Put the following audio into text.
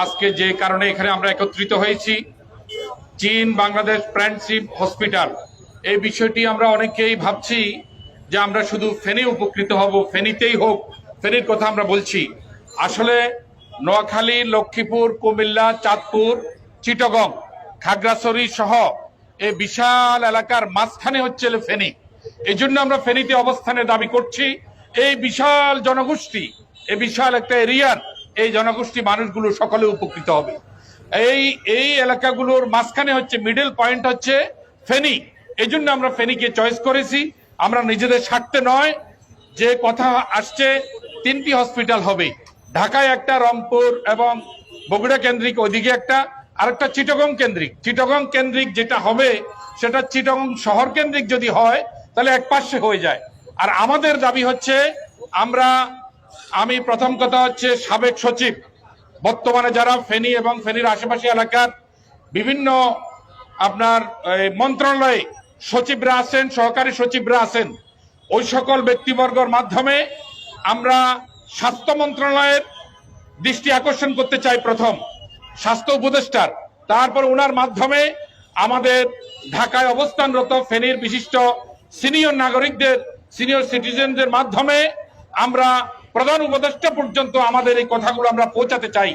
আজকে যে কারণে এখানে আমরা একত্রিত হয়েছি, চীন বাংলাদেশ ফ্রেন্ডশিপ হসপিটাল, এই বিষয়টি আমরা অনেকেই ভাবছি যে আমরা শুধু ফেনী উপকৃত হব, ফেনীতেই হোক, ফেনীর কথা আমরা বলছি। আসলে নোয়াখালী, লক্ষ্মীপুর, কুমিল্লা, চাঁদপুর, চিটাগং, খাগড়াছড়ি সহ এই বিশাল এলাকার মাঝখানে হচ্ছে ফেনী। এই জন্য আমরা ফেনীতে অবস্থানের দাবি করছি। এই বিশাল জনগোষ্ঠী, এই বিশাল একটা এরিয়ার এই জনগোষ্ঠী মানুষগুলো সকলে উপকৃত হবে। এই এলাকাগুলোর মাঝখানে হচ্ছে মিডল পয়েন্ট হচ্ছে ফেনী। এই জন্য আমরা ফেনীকে চয়েস করেছি। আমরা নিজেদের স্বার্থে নয়, যে কথা আসছে 3টি হসপিটাল হবে, ঢাকায় একটা, রংপুর এবং বগুড়া কেন্দ্রিক ওইদিকে একটা, আরেকটা চিটাগং কেন্দ্রিক। চিটাগং কেন্দ্রিক যেটা হবে সেটা চিটাগং শহর কেন্দ্রিক যদি হয় তাহলে এক পাশে হয়ে যায়। আর আমাদের দাবি হচ্ছে, আমি প্রথম কথা হচ্ছে সাবেক সচিব, বর্তমানে যারা ফেনী এবং ফেনীর আশেপাশে এলাকার বিভিন্ন আপনার মন্ত্রণালয়ে সচিবরা আছেন, সহকারী সচিবরা আছেন, ওই সকল ব্যক্তিবর্গের মাধ্যমে আমরা স্বাস্থ্য মন্ত্রণালয়ের দৃষ্টি আকর্ষণ করতে চাই, প্রথম স্বাস্থ্য উপদেষ্টার, তারপর ওনার মাধ্যমে আমাদের ঢাকায় অবস্থানরত ফেনীর বিশিষ্ট সিনিয়র নাগরিকদের, সিনিয়র সিটিজেনদের মাধ্যমে আমরা প্রধান উপদেষ্টা পর্যন্ত আমাদের এই কথাগুলো আমরা পৌঁছাতে চাই।